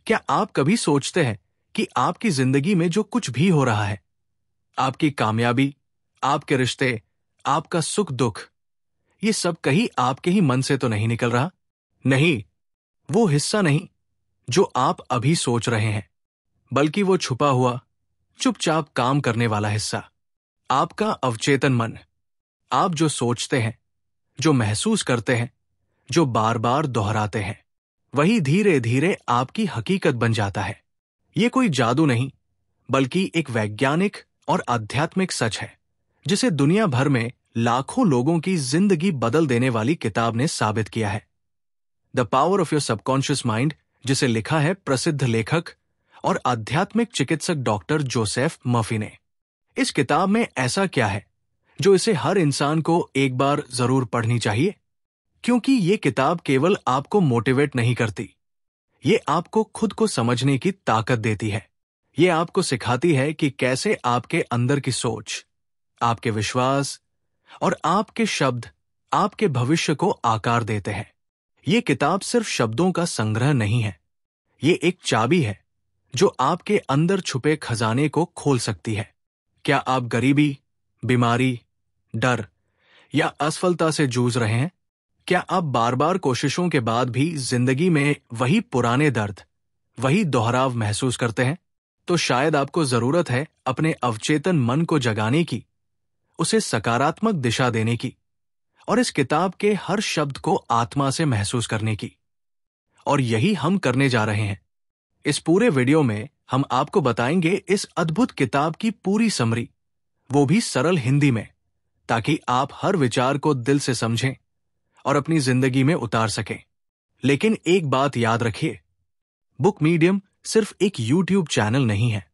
क्या आप कभी सोचते हैं कि आपकी जिंदगी में जो कुछ भी हो रहा है, आपकी कामयाबी, आपके रिश्ते, आपका सुख दुख, ये सब कहीं आपके ही मन से तो नहीं निकल रहा? नहीं, वो हिस्सा नहीं जो आप अभी सोच रहे हैं, बल्कि वो छुपा हुआ, चुपचाप काम करने वाला हिस्सा, आपका अवचेतन मन। आप जो सोचते हैं, जो महसूस करते हैं, जो बार बार दोहराते हैं, वही धीरे धीरे आपकी हकीकत बन जाता है। ये कोई जादू नहीं, बल्कि एक वैज्ञानिक और आध्यात्मिक सच है, जिसे दुनिया भर में लाखों लोगों की जिंदगी बदल देने वाली किताब ने साबित किया है। The power of your subconscious mind, जिसे लिखा है प्रसिद्ध लेखक और आध्यात्मिक चिकित्सक डॉक्टर जोसेफ मर्फी ने। इस किताब में ऐसा क्या है जो इसे हर इंसान को एक बार जरूर पढ़नी चाहिए? क्योंकि ये किताब केवल आपको मोटिवेट नहीं करती, ये आपको खुद को समझने की ताकत देती है। ये आपको सिखाती है कि कैसे आपके अंदर की सोच, आपके विश्वास और आपके शब्द आपके भविष्य को आकार देते हैं। ये किताब सिर्फ शब्दों का संग्रह नहीं है, ये एक चाबी है जो आपके अंदर छुपे खजाने को खोल सकती है। क्या आप गरीबी, बीमारी, डर या असफलता से जूझ रहे हैं? क्या आप बार बार कोशिशों के बाद भी जिंदगी में वही पुराने दर्द, वही दोहराव महसूस करते हैं? तो शायद आपको जरूरत है अपने अवचेतन मन को जगाने की, उसे सकारात्मक दिशा देने की और इस किताब के हर शब्द को आत्मा से महसूस करने की। और यही हम करने जा रहे हैं। इस पूरे वीडियो में हम आपको बताएंगे इस अद्भुत किताब की पूरी समरी, वो भी सरल हिंदी में, ताकि आप हर विचार को दिल से समझें और अपनी जिंदगी में उतार सकें। लेकिन एक बात याद रखिए, बुक मीडियम सिर्फ एक यूट्यूब चैनल नहीं है,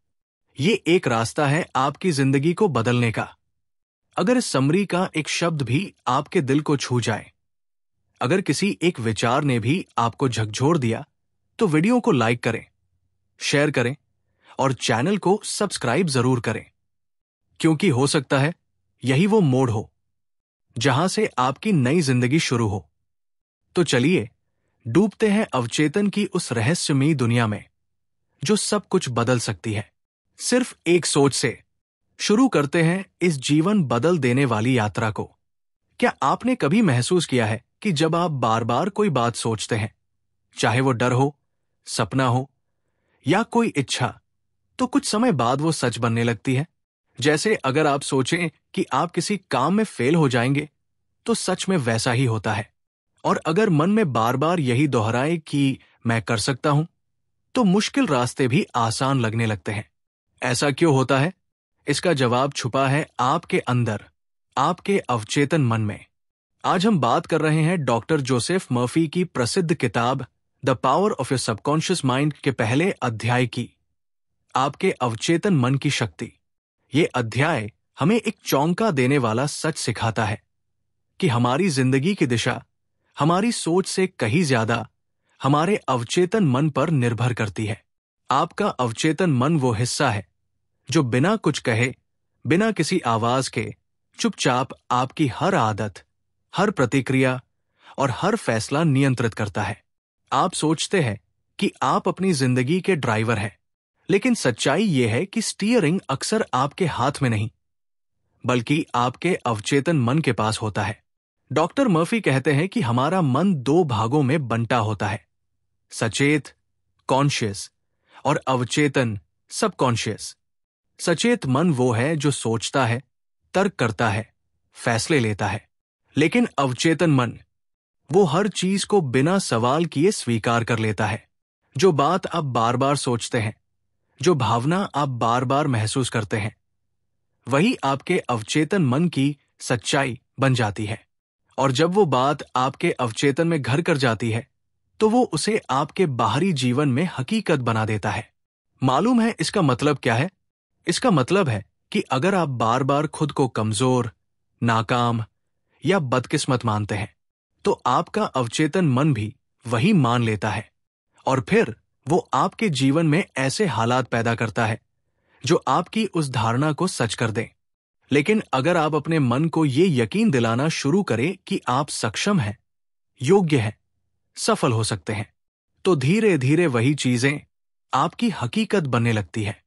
ये एक रास्ता है आपकी जिंदगी को बदलने का। अगर इस समरी का एक शब्द भी आपके दिल को छू जाए, अगर किसी एक विचार ने भी आपको झकझोर दिया, तो वीडियो को लाइक करें, शेयर करें और चैनल को सब्सक्राइब जरूर करें, क्योंकि हो सकता है यही वो मोड़ हो जहां से आपकी नई जिंदगी शुरू हो। तो चलिए डूबते हैं अवचेतन की उस रहस्यमयी दुनिया में जो सब कुछ बदल सकती है। सिर्फ एक सोच से शुरू करते हैं इस जीवन बदल देने वाली यात्रा को। क्या आपने कभी महसूस किया है कि जब आप बार बार कोई बात सोचते हैं, चाहे वो डर हो, सपना हो या कोई इच्छा, तो कुछ समय बाद वो सच बनने लगती है? जैसे अगर आप सोचें कि आप किसी काम में फेल हो जाएंगे, तो सच में वैसा ही होता है। और अगर मन में बार बार यही दोहराए कि मैं कर सकता हूं, तो मुश्किल रास्ते भी आसान लगने लगते हैं। ऐसा क्यों होता है? इसका जवाब छुपा है आपके अंदर, आपके अवचेतन मन में। आज हम बात कर रहे हैं डॉक्टर जोसेफ मर्फी की प्रसिद्ध किताब the power of your subconscious mind के पहले अध्याय की, आपके अवचेतन मन की शक्ति। ये अध्याय हमें एक चौंका देने वाला सच सिखाता है कि हमारी जिंदगी की दिशा हमारी सोच से कहीं ज्यादा हमारे अवचेतन मन पर निर्भर करती है। आपका अवचेतन मन वो हिस्सा है जो बिना कुछ कहे, बिना किसी आवाज के, चुपचाप आपकी हर आदत, हर प्रतिक्रिया और हर फैसला नियंत्रित करता है। आप सोचते हैं कि आप अपनी जिंदगी के ड्राइवर हैं, लेकिन सच्चाई यह है कि स्टीयरिंग अक्सर आपके हाथ में नहीं, बल्कि आपके अवचेतन मन के पास होता है। डॉक्टर मर्फी कहते हैं कि हमारा मन दो भागों में बंटा होता है, सचेत कॉन्शियस और अवचेतन सबकॉन्शियस। सचेत मन वो है जो सोचता है, तर्क करता है, फैसले लेता है। लेकिन अवचेतन मन वो हर चीज को बिना सवाल किए स्वीकार कर लेता है। जो बात आप बार बार सोचते हैं, जो भावना आप बार बार महसूस करते हैं, वही आपके अवचेतन मन की सच्चाई बन जाती है। और जब वो बात आपके अवचेतन में घर कर जाती है, तो वो उसे आपके बाहरी जीवन में हकीकत बना देता है। मालूम है इसका मतलब क्या है? इसका मतलब है कि अगर आप बार बार खुद को कमजोर, नाकाम या बदकिस्मत मानते हैं, तो आपका अवचेतन मन भी वही मान लेता है और फिर वो आपके जीवन में ऐसे हालात पैदा करता है जो आपकी उस धारणा को सच कर दें। लेकिन अगर आप अपने मन को ये यकीन दिलाना शुरू करें कि आप सक्षम हैं, योग्य हैं, सफल हो सकते हैं, तो धीरे धीरे वही चीजें आपकी हकीकत बनने लगती है।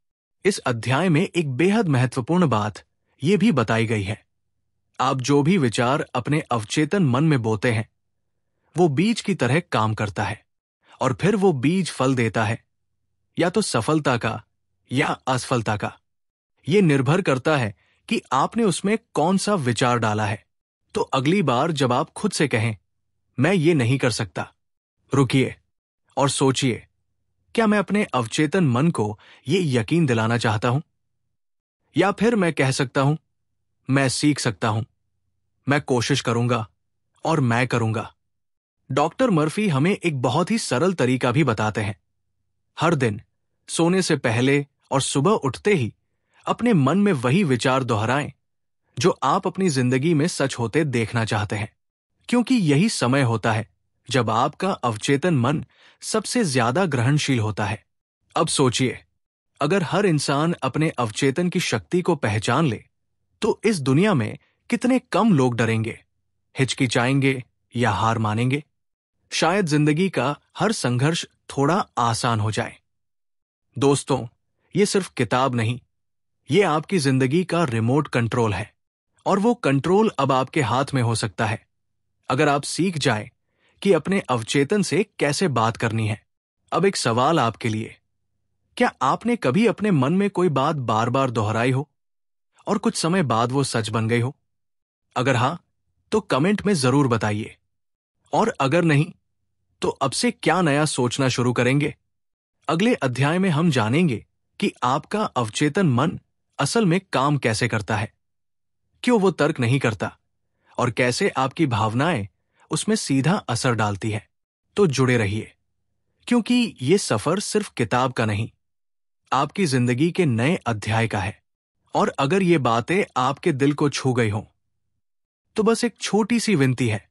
इस अध्याय में एक बेहद महत्वपूर्ण बात यह भी बताई गई है। आप जो भी विचार अपने अवचेतन मन में बोते हैं, वो बीज की तरह काम करता है, और फिर वो बीज फल देता है, या तो सफलता का या असफलता का। ये निर्भर करता है कि आपने उसमें कौन सा विचार डाला है। तो अगली बार जब आप खुद से कहें, मैं ये नहीं कर सकता, रुकिए और सोचिए, क्या मैं अपने अवचेतन मन को ये यकीन दिलाना चाहता हूं? या फिर मैं कह सकता हूं, मैं सीख सकता हूं, मैं कोशिश करूंगा और मैं करूंगा। डॉक्टर मर्फी हमें एक बहुत ही सरल तरीका भी बताते हैं। हर दिन सोने से पहले और सुबह उठते ही अपने मन में वही विचार दोहराएं जो आप अपनी जिंदगी में सच होते देखना चाहते हैं, क्योंकि यही समय होता है जब आपका अवचेतन मन सबसे ज्यादा ग्रहणशील होता है। अब सोचिए, अगर हर इंसान अपने अवचेतन की शक्ति को पहचान ले, तो इस दुनिया में कितने कम लोग डरेंगे, हिचकिचाएंगे या हार मानेंगे। शायद जिंदगी का हर संघर्ष थोड़ा आसान हो जाए। दोस्तों, ये सिर्फ किताब नहीं, ये आपकी जिंदगी का रिमोट कंट्रोल है, और वो कंट्रोल अब आपके हाथ में हो सकता है अगर आप सीख जाएं कि अपने अवचेतन से कैसे बात करनी है। अब एक सवाल आपके लिए, क्या आपने कभी अपने मन में कोई बात बार बार दोहराई हो और कुछ समय बाद वो सच बन गई हो? अगर हां, तो कमेंट में जरूर बताइए, और अगर नहीं, तो अब से क्या नया सोचना शुरू करेंगे? अगले अध्याय में हम जानेंगे कि आपका अवचेतन मन असल में काम कैसे करता है, क्यों वो तर्क नहीं करता, और कैसे आपकी भावनाएं उसमें सीधा असर डालती है। तो जुड़े रहिए, क्योंकि ये सफर सिर्फ किताब का नहीं, आपकी जिंदगी के नए अध्याय का है। और अगर ये बातें आपके दिल को छू गई हों, तो बस एक छोटी सी विनती है,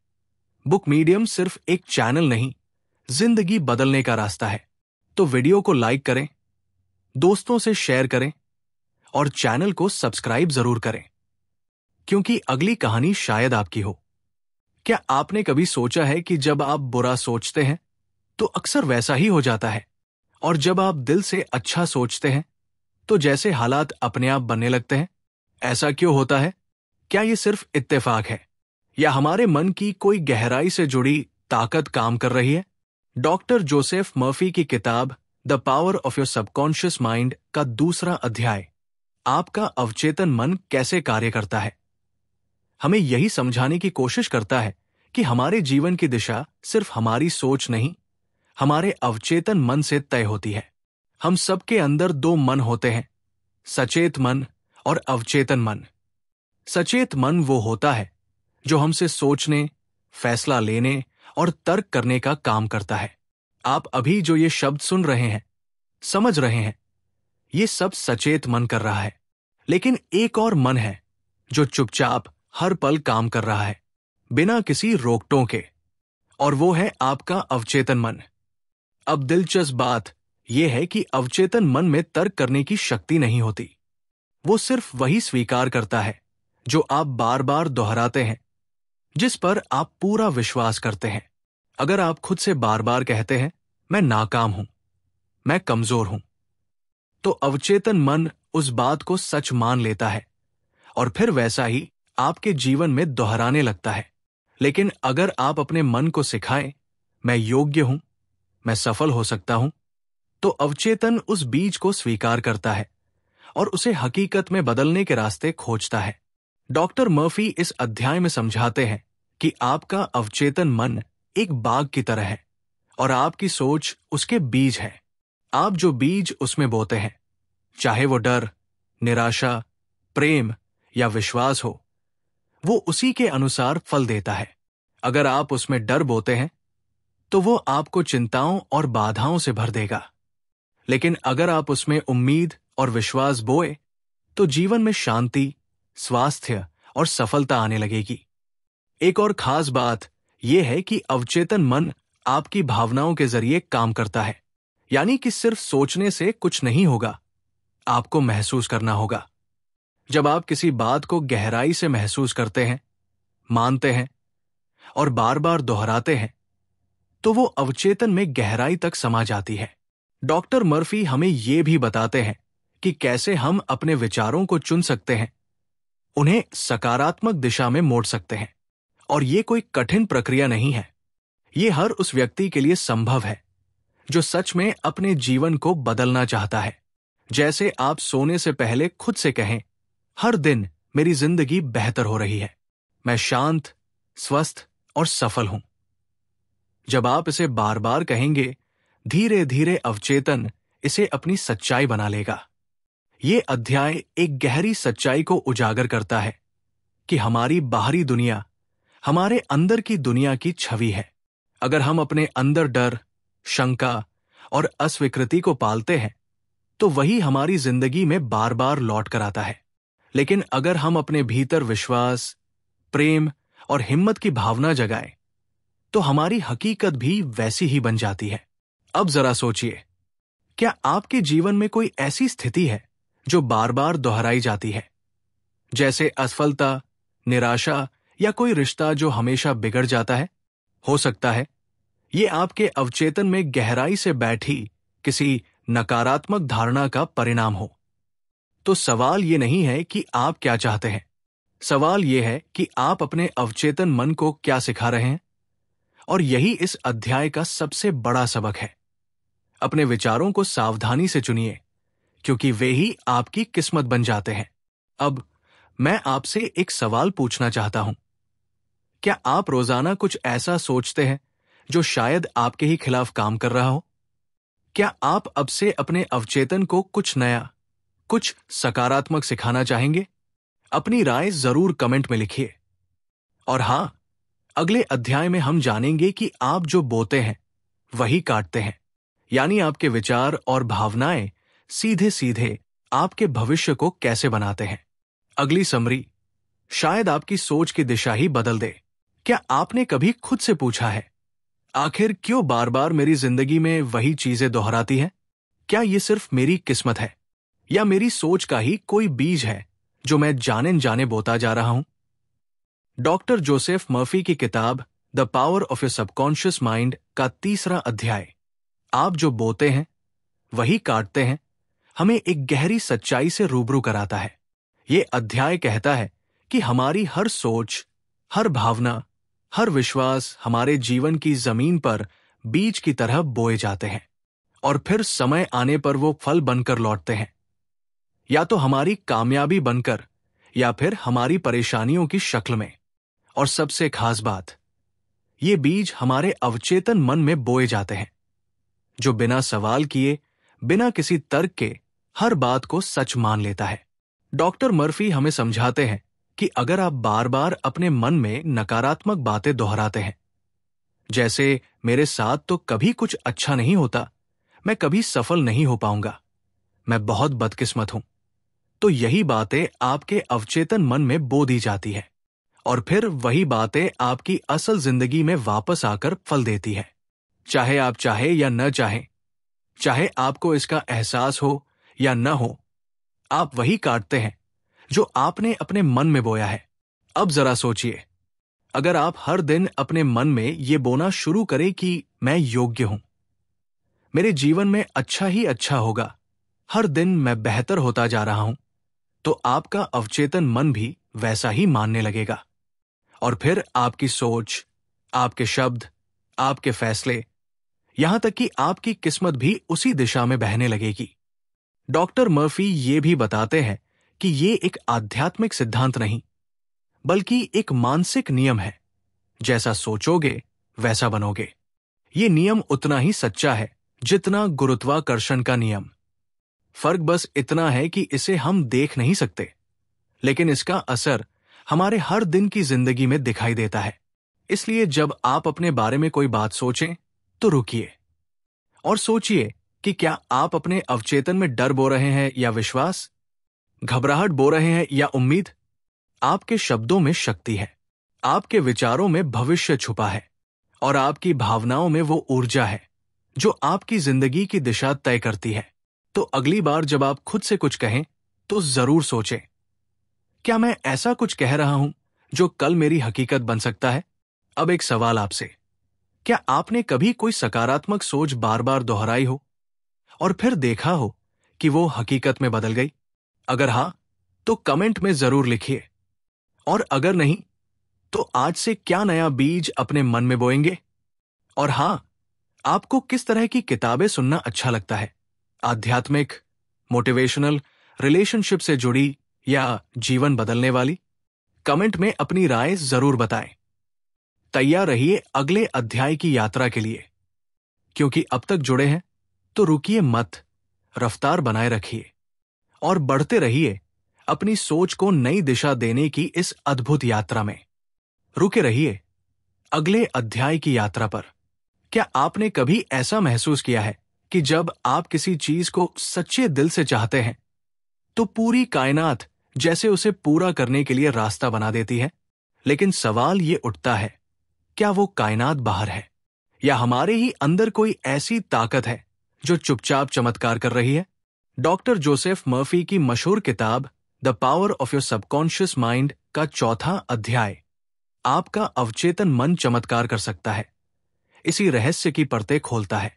बुक मीडियम सिर्फ एक चैनल नहीं, जिंदगी बदलने का रास्ता है। तो वीडियो को लाइक करें, दोस्तों से शेयर करें, और चैनल को सब्सक्राइब जरूर करें, क्योंकि अगली कहानी शायद आपकी हो। क्या आपने कभी सोचा है कि जब आप बुरा सोचते हैं तो अक्सर वैसा ही हो जाता है, और जब आप दिल से अच्छा सोचते हैं तो जैसे हालात अपने आप बनने लगते हैं? ऐसा क्यों होता है? क्या ये सिर्फ इत्तेफाक है, या हमारे मन की कोई गहराई से जुड़ी ताकत काम कर रही है? डॉक्टर जोसेफ मर्फी की किताब the power of your subconscious mind का दूसरा अध्याय, आपका अवचेतन मन कैसे कार्य करता है, हमें यही समझाने की कोशिश करता है कि हमारे जीवन की दिशा सिर्फ हमारी सोच नहीं, हमारे अवचेतन मन से तय होती है। हम सबके अंदर दो मन होते हैं, सचेत मन और अवचेतन मन। सचेत मन वो होता है जो हमसे सोचने, फैसला लेने और तर्क करने का काम करता है। आप अभी जो ये शब्द सुन रहे हैं, समझ रहे हैं, ये सब सचेत मन कर रहा है। लेकिन एक और मन है जो चुपचाप हर पल काम कर रहा है, बिना किसी रोक टोक के, और वो है आपका अवचेतन मन। अब दिलचस्प बात यह है कि अवचेतन मन में तर्क करने की शक्ति नहीं होती। वो सिर्फ वही स्वीकार करता है जो आप बार बार दोहराते हैं, जिस पर आप पूरा विश्वास करते हैं। अगर आप खुद से बार बार कहते हैं, मैं नाकाम हूं, मैं कमजोर हूं, तो अवचेतन मन उस बात को सच मान लेता है, और फिर वैसा ही आपके जीवन में दोहराने लगता है। लेकिन अगर आप अपने मन को सिखाएं, मैं योग्य हूं, मैं सफल हो सकता हूं, तो अवचेतन उस बीज को स्वीकार करता है और उसे हकीकत में बदलने के रास्ते खोजता है। डॉक्टर मर्फी इस अध्याय में समझाते हैं कि आपका अवचेतन मन एक बाग की तरह है, और आपकी सोच उसके बीज है। आप जो बीज उसमें बोते हैं, चाहे वो डर, निराशा, प्रेम या विश्वास हो, वो उसी के अनुसार फल देता है। अगर आप उसमें डर बोते हैं, तो वो आपको चिंताओं और बाधाओं से भर देगा। लेकिन अगर आप उसमें उम्मीद और विश्वास बोए, तो जीवन में शांति, स्वास्थ्य और सफलता आने लगेगी। एक और खास बात यह है कि अवचेतन मन आपकी भावनाओं के जरिए काम करता है, यानी कि सिर्फ सोचने से कुछ नहीं होगा, आपको महसूस करना होगा। जब आप किसी बात को गहराई से महसूस करते हैं, मानते हैं और बार बार दोहराते हैं, तो वो अवचेतन में गहराई तक समा जाती है। डॉक्टर मर्फी हमें ये भी बताते हैं कि कैसे हम अपने विचारों को चुन सकते हैं, उन्हें सकारात्मक दिशा में मोड़ सकते हैं। और ये कोई कठिन प्रक्रिया नहीं है। ये हर उस व्यक्ति के लिए संभव है जो सच में अपने जीवन को बदलना चाहता है। जैसे आप सोने से पहले खुद से कहें, हर दिन मेरी जिंदगी बेहतर हो रही है, मैं शांत, स्वस्थ और सफल हूं। जब आप इसे बार बार कहेंगे, धीरे धीरे अवचेतन इसे अपनी सच्चाई बना लेगा। ये अध्याय एक गहरी सच्चाई को उजागर करता है कि हमारी बाहरी दुनिया हमारे अंदर की दुनिया की छवि है। अगर हम अपने अंदर डर, शंका और अस्वीकृति को पालते हैं तो वही हमारी जिंदगी में बार बार लौट कर आता है। लेकिन अगर हम अपने भीतर विश्वास, प्रेम और हिम्मत की भावना जगाएं तो हमारी हकीकत भी वैसी ही बन जाती है। अब जरा सोचिए, क्या आपके जीवन में कोई ऐसी स्थिति है जो बार बार दोहराई जाती है, जैसे असफलता, निराशा या कोई रिश्ता जो हमेशा बिगड़ जाता है? हो सकता है ये आपके अवचेतन में गहराई से बैठी किसी नकारात्मक धारणा का परिणाम हो। तो सवाल ये नहीं है कि आप क्या चाहते हैं, सवाल ये है कि आप अपने अवचेतन मन को क्या सिखा रहे हैं। और यही इस अध्याय का सबसे बड़ा सबक है। अपने विचारों को सावधानी से चुनिए, क्योंकि वे ही आपकी किस्मत बन जाते हैं। अब मैं आपसे एक सवाल पूछना चाहता हूं। क्या आप रोजाना कुछ ऐसा सोचते हैं जो शायद आपके ही खिलाफ काम कर रहा हो? क्या आप अब से अपने अवचेतन को कुछ नया, कुछ सकारात्मक सिखाना चाहेंगे? अपनी राय जरूर कमेंट में लिखिए। और हां, अगले अध्याय में हम जानेंगे कि आप जो बोते हैं वही काटते हैं, यानी आपके विचार और भावनाएं सीधे सीधे आपके भविष्य को कैसे बनाते हैं। अगली समरी शायद आपकी सोच की दिशा ही बदल दे। क्या आपने कभी खुद से पूछा है, आखिर क्यों बार बार मेरी जिंदगी में वही चीजें दोहराती हैं? क्या ये सिर्फ मेरी किस्मत है या मेरी सोच का ही कोई बीज है जो मैं जाने जाने बोता जा रहा हूं? डॉक्टर जोसेफ मर्फी की किताब the power of your subconscious mind का 3रा अध्याय, आप जो बोते हैं वही काटते हैं, हमें एक गहरी सच्चाई से रूबरू कराता है। ये अध्याय कहता है कि हमारी हर सोच, हर भावना, हर विश्वास हमारे जीवन की जमीन पर बीज की तरह बोए जाते हैं और फिर समय आने पर वो फल बनकर लौटते हैं, या तो हमारी कामयाबी बनकर या फिर हमारी परेशानियों की शक्ल में। और सबसे खास बात, ये बीज हमारे अवचेतन मन में बोए जाते हैं, जो बिना सवाल किए, बिना किसी तर्क के हर बात को सच मान लेता है। डॉक्टर मर्फी हमें समझाते हैं कि अगर आप बार बार अपने मन में नकारात्मक बातें दोहराते हैं, जैसे मेरे साथ तो कभी कुछ अच्छा नहीं होता, मैं कभी सफल नहीं हो पाऊंगा, मैं बहुत बदकिस्मत हूं, तो यही बातें आपके अवचेतन मन में बो दी जाती है और फिर वही बातें आपकी असल जिंदगी में वापस आकर फल देती है। चाहे आप चाहे या न चाहें, चाहे आपको इसका एहसास हो या न हो, आप वही काटते हैं जो आपने अपने मन में बोया है। अब जरा सोचिए, अगर आप हर दिन अपने मन में ये बोना शुरू करें कि मैं योग्य हूं, मेरे जीवन में अच्छा ही अच्छा होगा, हर दिन मैं बेहतर होता जा रहा हूं, तो आपका अवचेतन मन भी वैसा ही मानने लगेगा और फिर आपकी सोच, आपके शब्द, आपके फैसले, यहां तक कि आपकी किस्मत भी उसी दिशा में बहने लगेगी। डॉक्टर मर्फी ये भी बताते हैं कि ये एक आध्यात्मिक सिद्धांत नहीं, बल्कि एक मानसिक नियम है। जैसा सोचोगे वैसा बनोगे। ये नियम उतना ही सच्चा है जितना गुरुत्वाकर्षण का नियम। फर्क बस इतना है कि इसे हम देख नहीं सकते, लेकिन इसका असर हमारे हर दिन की जिंदगी में दिखाई देता है। इसलिए जब आप अपने बारे में कोई बात सोचें तो रुकिए और सोचिए कि क्या आप अपने अवचेतन में डर बो रहे हैं या विश्वास, घबराहट बो रहे हैं या उम्मीद। आपके शब्दों में शक्ति है, आपके विचारों में भविष्य छुपा है और आपकी भावनाओं में वो ऊर्जा है जो आपकी जिंदगी की दिशा तय करती है। तो अगली बार जब आप खुद से कुछ कहें तो जरूर सोचें, क्या मैं ऐसा कुछ कह रहा हूं जो कल मेरी हकीकत बन सकता है? अब एक सवाल आपसे, क्या आपने कभी कोई सकारात्मक सोच बार बार दोहराई हो और फिर देखा हो कि वो हकीकत में बदल गई? अगर हाँ, तो कमेंट में जरूर लिखिए। और अगर नहीं, तो आज से क्या नया बीज अपने मन में बोएंगे? और हाँ, आपको किस तरह की किताबें सुनना अच्छा लगता है? आध्यात्मिक, मोटिवेशनल, रिलेशनशिप से जुड़ी या जीवन बदलने वाली? कमेंट में अपनी राय जरूर बताएं। तैयार रहिए अगले अध्याय की यात्रा के लिए। क्योंकि अब तक जुड़े हैं तो रुकिए मत, रफ्तार बनाए रखिए और बढ़ते रहिए अपनी सोच को नई दिशा देने की इस अद्भुत यात्रा में। रुके रहिए अगले अध्याय की यात्रा पर। क्या आपने कभी ऐसा महसूस किया है कि जब आप किसी चीज को सच्चे दिल से चाहते हैं तो पूरी कायनात जैसे उसे पूरा करने के लिए रास्ता बना देती है? लेकिन सवाल ये उठता है, क्या वो कायनात बाहर है या हमारे ही अंदर कोई ऐसी ताकत है जो चुपचाप चमत्कार कर रही है? डॉक्टर जोसेफ मर्फी की मशहूर किताब the power of your subconscious mind का चौथा अध्याय आपका अवचेतन मन चमत्कार कर सकता है, इसी रहस्य की परतें खोलता है।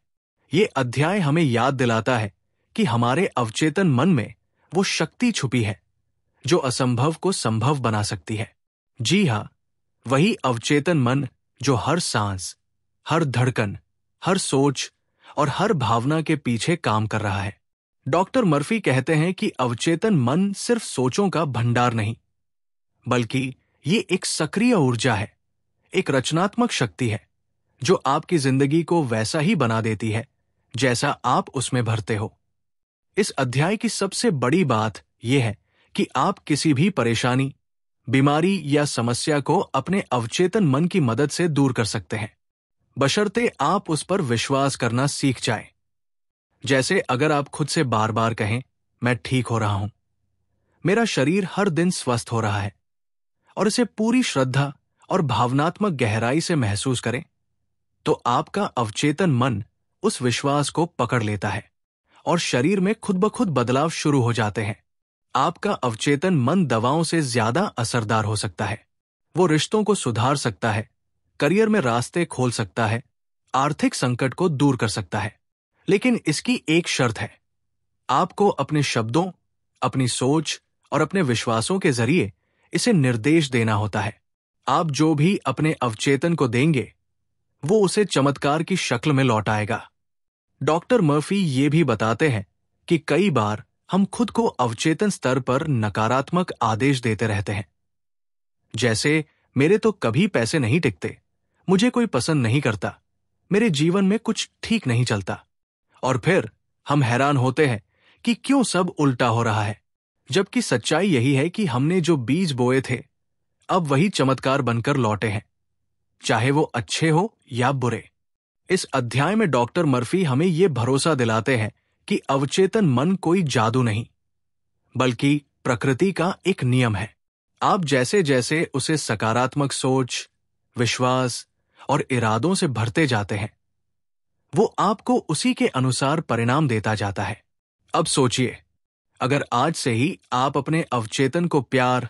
ये अध्याय हमें याद दिलाता है कि हमारे अवचेतन मन में वो शक्ति छुपी है जो असंभव को संभव बना सकती है। जी हाँ, वही अवचेतन मन जो हर सांस, हर धड़कन, हर सोच और हर भावना के पीछे काम कर रहा है। डॉक्टर मर्फी कहते हैं कि अवचेतन मन सिर्फ सोचों का भंडार नहीं, बल्कि ये एक सक्रिय ऊर्जा है, एक रचनात्मक शक्ति है जो आपकी जिंदगी को वैसा ही बना देती है जैसा आप उसमें भरते हो। इस अध्याय की सबसे बड़ी बात यह है कि आप किसी भी परेशानी, बीमारी या समस्या को अपने अवचेतन मन की मदद से दूर कर सकते हैं, बशर्ते आप उस पर विश्वास करना सीख जाएं। जैसे अगर आप खुद से बार बार कहें, मैं ठीक हो रहा हूं, मेरा शरीर हर दिन स्वस्थ हो रहा है, और इसे पूरी श्रद्धा और भावनात्मक गहराई से महसूस करें, तो आपका अवचेतन मन उस विश्वास को पकड़ लेता है और शरीर में खुद ब खुद बदलाव शुरू हो जाते हैं। आपका अवचेतन मन दवाओं से ज्यादा असरदार हो सकता है। वो रिश्तों को सुधार सकता है, करियर में रास्ते खोल सकता है, आर्थिक संकट को दूर कर सकता है। लेकिन इसकी एक शर्त है, आपको अपने शब्दों, अपनी सोच और अपने विश्वासों के जरिए इसे निर्देश देना होता है। आप जो भी अपने अवचेतन को देंगे, वो उसे चमत्कार की शक्ल में लौटाएगा। डॉक्टर मर्फी ये भी बताते हैं कि कई बार हम खुद को अवचेतन स्तर पर नकारात्मक आदेश देते रहते हैं, जैसे मेरे तो कभी पैसे नहीं टिकते, मुझे कोई पसंद नहीं करता, मेरे जीवन में कुछ ठीक नहीं चलता। और फिर हम हैरान होते हैं कि क्यों सब उल्टा हो रहा है, जबकि सच्चाई यही है कि हमने जो बीज बोए थे अब वही चमत्कार बनकर लौटे हैं, चाहे वो अच्छे हो या बुरे। इस अध्याय में डॉक्टर मर्फी हमें ये भरोसा दिलाते हैं कि अवचेतन मन कोई जादू नहीं, बल्कि प्रकृति का एक नियम है। आप जैसे जैसे उसे सकारात्मक सोच, विश्वास और इरादों से भरते जाते हैं, वो आपको उसी के अनुसार परिणाम देता जाता है। अब सोचिए, अगर आज से ही आप अपने अवचेतन को प्यार,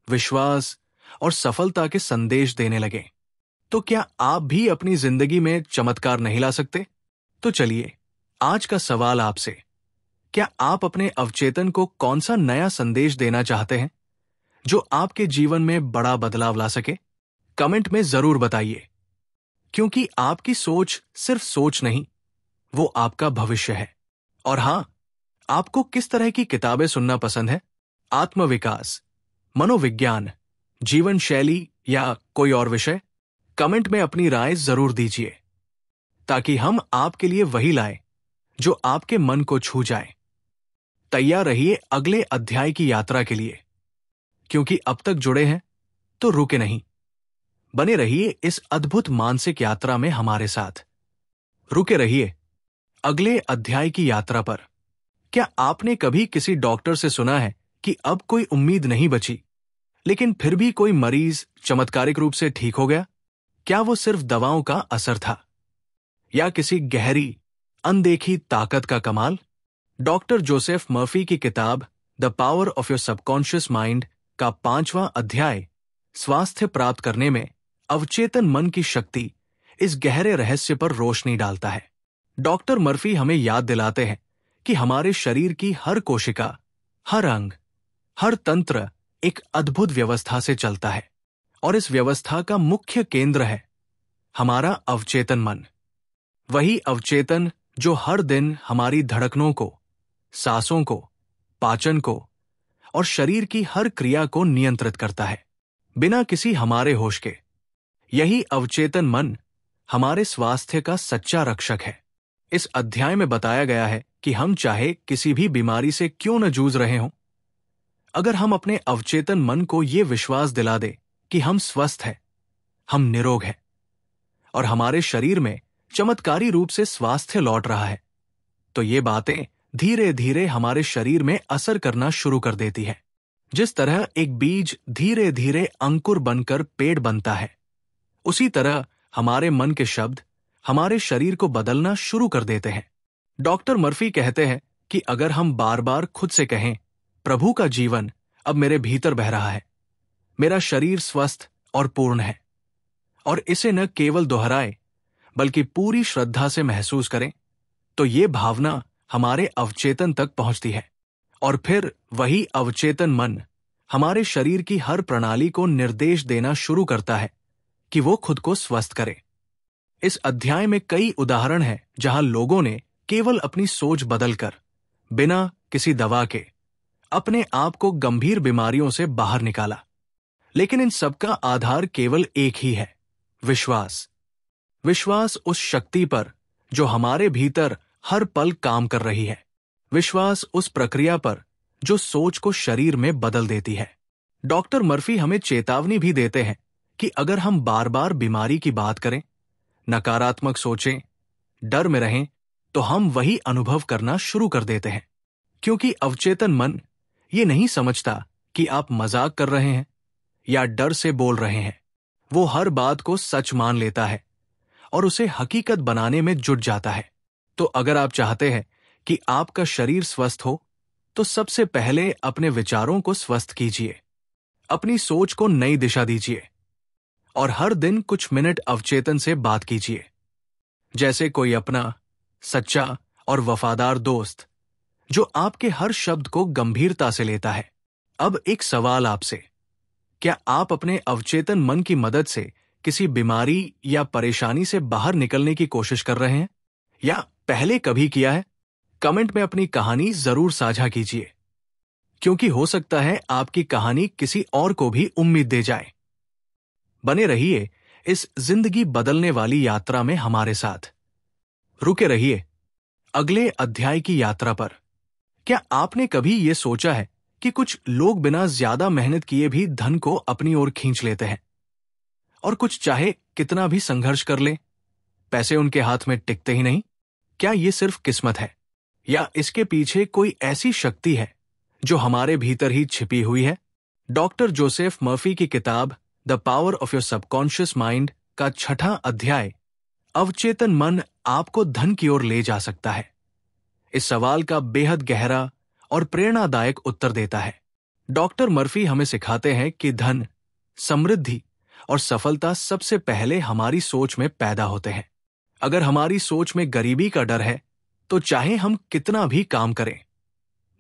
विश्वास और सफलता के संदेश देने लगे, तो क्या आप भी अपनी जिंदगी में चमत्कार नहीं ला सकते? तो चलिए, आज का सवाल आपसे, क्या आप अपने अवचेतन को कौन सा नया संदेश देना चाहते हैं जो आपके जीवन में बड़ा बदलाव ला सके? कमेंट में जरूर बताइए, क्योंकि आपकी सोच सिर्फ सोच नहीं, वो आपका भविष्य है। और हाँ, आपको किस तरह की किताबें सुनना पसंद है? आत्मविकास, मनोविज्ञान, जीवन शैली या कोई और विषय? कमेंट में अपनी राय जरूर दीजिए, ताकि हम आपके लिए वही लाएं जो आपके मन को छू जाए। तैयार रहिए अगले अध्याय की यात्रा के लिए, क्योंकि अब तक जुड़े हैं तो रुके नहीं, बने रहिए इस अद्भुत मानसिक यात्रा में हमारे साथ। रुके रहिए अगले अध्याय की यात्रा पर। क्या आपने कभी किसी डॉक्टर से सुना है कि अब कोई उम्मीद नहीं बची, लेकिन फिर भी कोई मरीज चमत्कारिक रूप से ठीक हो गया? क्या वो सिर्फ दवाओं का असर था, या किसी गहरी, अनदेखी ताकत का कमाल? डॉक्टर जोसेफ मर्फी की किताब the power of your subconscious mind का 5वां अध्याय स्वास्थ्य प्राप्त करने में अवचेतन मन की शक्ति, इस गहरे रहस्य पर रोशनी डालता है। डॉक्टर मर्फी हमें याद दिलाते हैं कि हमारे शरीर की हर कोशिका, हर अंग, हर तंत्र एक अद्भुत व्यवस्था से चलता है, और इस व्यवस्था का मुख्य केंद्र है हमारा अवचेतन मन। वही अवचेतन जो हर दिन हमारी धड़कनों को, सांसों को, पाचन को और शरीर की हर क्रिया को नियंत्रित करता है, बिना किसी हमारे होश के। यही अवचेतन मन हमारे स्वास्थ्य का सच्चा रक्षक है। इस अध्याय में बताया गया है कि हम चाहे किसी भी बीमारी से क्यों न जूझ रहे हों, अगर हम अपने अवचेतन मन को यह विश्वास दिला दे कि हम स्वस्थ हैं, हम निरोग हैं और हमारे शरीर में चमत्कारी रूप से स्वास्थ्य लौट रहा है, तो ये बातें धीरे धीरे हमारे शरीर में असर करना शुरू कर देती है। जिस तरह एक बीज धीरे धीरे अंकुर बनकर पेड़ बनता है, उसी तरह हमारे मन के शब्द हमारे शरीर को बदलना शुरू कर देते हैं। डॉक्टर मर्फी कहते हैं कि अगर हम बार बार खुद से कहें, प्रभु का जीवन अब मेरे भीतर बह रहा है, मेरा शरीर स्वस्थ और पूर्ण है, और इसे न केवल दोहराए बल्कि पूरी श्रद्धा से महसूस करें, तो ये भावना हमारे अवचेतन तक पहुंचती है, और फिर वही अवचेतन मन हमारे शरीर की हर प्रणाली को निर्देश देना शुरू करता है कि वो खुद को स्वस्थ करे। इस अध्याय में कई उदाहरण हैं जहां लोगों ने केवल अपनी सोच बदलकर, बिना किसी दवा के, अपने आप को गंभीर बीमारियों से बाहर निकाला। लेकिन इन सबका आधार केवल एक ही है, विश्वास। विश्वास उस शक्ति पर जो हमारे भीतर हर पल काम कर रही है। विश्वास उस प्रक्रिया पर जो सोच को शरीर में बदल देती है। डॉक्टर मर्फी हमें चेतावनी भी देते हैं कि अगर हम बार बार बीमारी की बात करें, नकारात्मक सोचें, डर में रहें, तो हम वही अनुभव करना शुरू कर देते हैं, क्योंकि अवचेतन मन ये नहीं समझता कि आप मजाक कर रहे हैं या डर से बोल रहे हैं। वो हर बात को सच मान लेता है और उसे हकीकत बनाने में जुट जाता है। तो अगर आप चाहते हैं कि आपका शरीर स्वस्थ हो, तो सबसे पहले अपने विचारों को स्वस्थ कीजिए, अपनी सोच को नई दिशा दीजिए और हर दिन कुछ मिनट अवचेतन से बात कीजिए, जैसे कोई अपना सच्चा और वफादार दोस्त जो आपके हर शब्द को गंभीरता से लेता है। अब एक सवाल आपसे, क्या आप अपने अवचेतन मन की मदद से किसी बीमारी या परेशानी से बाहर निकलने की कोशिश कर रहे हैं, या पहले कभी किया है? कमेंट में अपनी कहानी जरूर साझा कीजिए, क्योंकि हो सकता है आपकी कहानी किसी और को भी उम्मीद दे जाए। बने रहिए इस जिंदगी बदलने वाली यात्रा में हमारे साथ। रुके रहिए अगले अध्याय की यात्रा पर। क्या आपने कभी ये सोचा है कि कुछ लोग बिना ज्यादा मेहनत किए भी धन को अपनी ओर खींच लेते हैं, और कुछ चाहे कितना भी संघर्ष कर ले, पैसे उनके हाथ में टिकते ही नहीं? क्या ये सिर्फ किस्मत है, या इसके पीछे कोई ऐसी शक्ति है जो हमारे भीतर ही छिपी हुई है? डॉक्टर जोसेफ मर्फी की किताब the power of your subconscious mind का 6वां अध्याय, अवचेतन मन आपको धन की ओर ले जा सकता है, इस सवाल का बेहद गहरा और प्रेरणादायक उत्तर देता है। डॉक्टर मर्फी हमें सिखाते हैं कि धन, समृद्धि और सफलता सबसे पहले हमारी सोच में पैदा होते हैं। अगर हमारी सोच में गरीबी का डर है, तो चाहे हम कितना भी काम करें,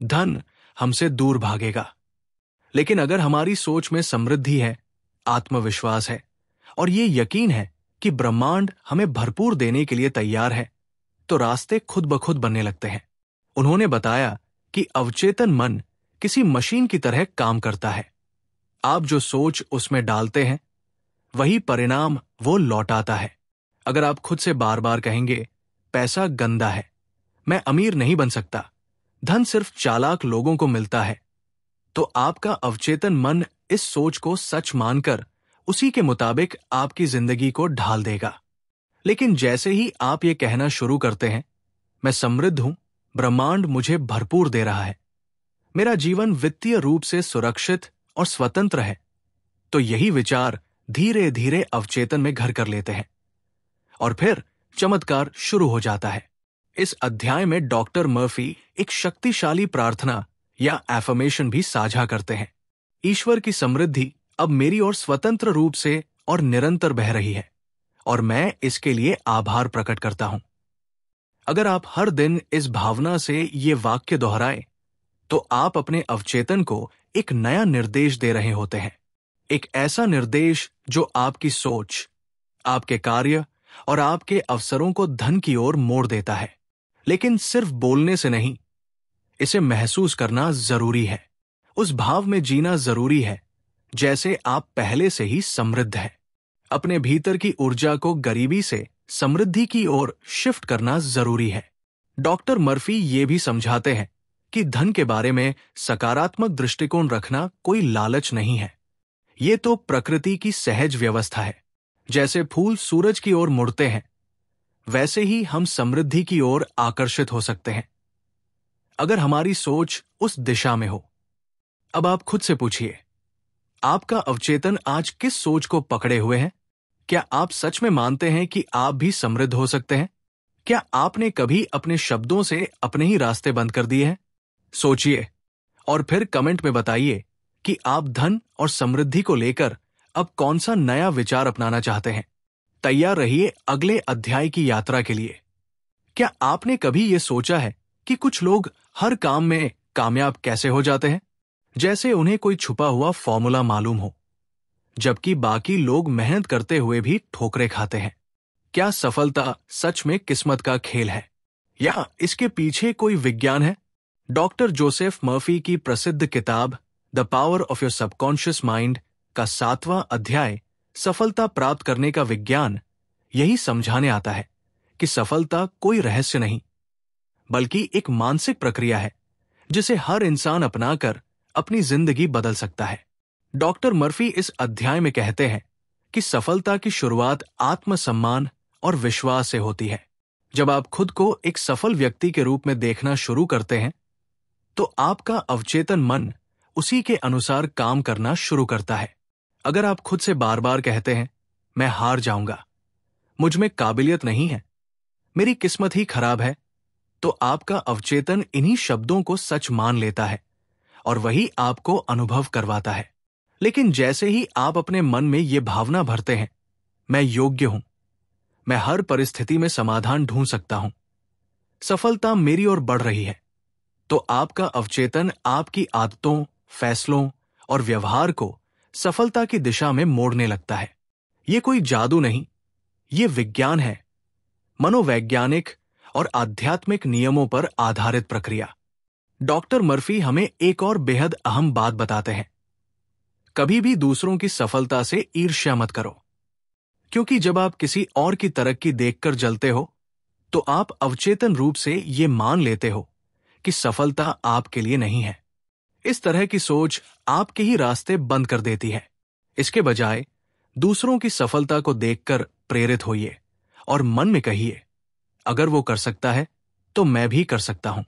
धन हमसे दूर भागेगा। लेकिन अगर हमारी सोच में समृद्धि है, आत्मविश्वास है और ये यकीन है कि ब्रह्मांड हमें भरपूर देने के लिए तैयार है, तो रास्ते खुद ब खुद बनने लगते हैं। उन्होंने बताया कि अवचेतन मन किसी मशीन की तरह काम करता है। आप जो सोच उसमें डालते हैं, वही परिणाम वो लौटाता है। अगर आप खुद से बार बार कहेंगे, पैसा गंदा है, मैं अमीर नहीं बन सकता, धन सिर्फ चालाक लोगों को मिलता है, तो आपका अवचेतन मन इस सोच को सच मानकर उसी के मुताबिक आपकी जिंदगी को ढाल देगा। लेकिन जैसे ही आप ये कहना शुरू करते हैं, मैं समृद्ध हूं, ब्रह्मांड मुझे भरपूर दे रहा है, मेरा जीवन वित्तीय रूप से सुरक्षित और स्वतंत्र है, तो यही विचार धीरे धीरे अवचेतन में घर कर लेते हैं और फिर चमत्कार शुरू हो जाता है। इस अध्याय में डॉक्टर मर्फी एक शक्तिशाली प्रार्थना या एफर्मेशन भी साझा करते हैं। ईश्वर की समृद्धि अब मेरी ओर स्वतंत्र रूप से और निरंतर बह रही है, और मैं इसके लिए आभार प्रकट करता हूं। अगर आप हर दिन इस भावना से ये वाक्य दोहराएं, तो आप अपने अवचेतन को एक नया निर्देश दे रहे होते हैं। एक ऐसा निर्देश जो आपकी सोच, आपके कार्य और आपके अवसरों को धन की ओर मोड़ देता है। लेकिन सिर्फ बोलने से नहीं, इसे महसूस करना जरूरी है। उस भाव में जीना जरूरी है जैसे आप पहले से ही समृद्ध हैं। अपने भीतर की ऊर्जा को गरीबी से समृद्धि की ओर शिफ्ट करना जरूरी है। डॉक्टर मर्फी ये भी समझाते हैं कि धन के बारे में सकारात्मक दृष्टिकोण रखना कोई लालच नहीं है। ये तो प्रकृति की सहज व्यवस्था है। जैसे फूल सूरज की ओर मुड़ते हैं, वैसे ही हम समृद्धि की ओर आकर्षित हो सकते हैं, अगर हमारी सोच उस दिशा में हो। अब आप खुद से पूछिए, आपका अवचेतन आज किस सोच को पकड़े हुए है? क्या आप सच में मानते हैं कि आप भी समृद्ध हो सकते हैं? क्या आपने कभी अपने शब्दों से अपने ही रास्ते बंद कर दिए हैं? सोचिए और फिर कमेंट में बताइए कि आप धन और समृद्धि को लेकर अब कौन सा नया विचार अपनाना चाहते हैं। तैयार रहिए अगले अध्याय की यात्रा के लिए। क्या आपने कभी ये सोचा है कि कुछ लोग हर काम में कामयाब कैसे हो जाते हैं, जैसे उन्हें कोई छुपा हुआ फॉर्मूला मालूम हो, जबकि बाकी लोग मेहनत करते हुए भी ठोकरें खाते हैं? क्या सफलता सच में किस्मत का खेल है या इसके पीछे कोई विज्ञान है? डॉक्टर जोसेफ मर्फी की प्रसिद्ध किताब the power of your subconscious mind का 7वां अध्याय सफलता प्राप्त करने का विज्ञान यही समझाने आता है कि सफलता कोई रहस्य नहीं, बल्कि एक मानसिक प्रक्रिया है जिसे हर इंसान अपनाकर अपनी जिंदगी बदल सकता है। डॉक्टर मर्फी इस अध्याय में कहते हैं कि सफलता की शुरुआत आत्मसम्मान और विश्वास से होती है। जब आप खुद को एक सफल व्यक्ति के रूप में देखना शुरू करते हैं, तो आपका अवचेतन मन उसी के अनुसार काम करना शुरू करता है। अगर आप खुद से बार बार कहते हैं, मैं हार जाऊंगा, मुझ में काबिलियत नहीं है, मेरी किस्मत ही खराब है, तो आपका अवचेतन इन्हीं शब्दों को सच मान लेता है और वही आपको अनुभव करवाता है। लेकिन जैसे ही आप अपने मन में ये भावना भरते हैं, मैं योग्य हूं, मैं हर परिस्थिति में समाधान ढूंढ सकता हूं, सफलता मेरी ओर बढ़ रही है, तो आपका अवचेतन आपकी आदतों, फैसलों और व्यवहार को सफलता की दिशा में मोड़ने लगता है। ये कोई जादू नहीं, ये विज्ञान है, मनोवैज्ञानिक और आध्यात्मिक नियमों पर आधारित प्रक्रिया। डॉक्टर मर्फी हमें एक और बेहद अहम बात बताते हैं, कभी भी दूसरों की सफलता से ईर्ष्या मत करो, क्योंकि जब आप किसी और की तरक्की देखकर जलते हो, तो आप अवचेतन रूप से ये मान लेते हो कि सफलता आपके लिए नहीं है। इस तरह की सोच आपके ही रास्ते बंद कर देती है। इसके बजाय दूसरों की सफलता को देखकर प्रेरित होइए और मन में कहिए, अगर वो कर सकता है तो मैं भी कर सकता हूं।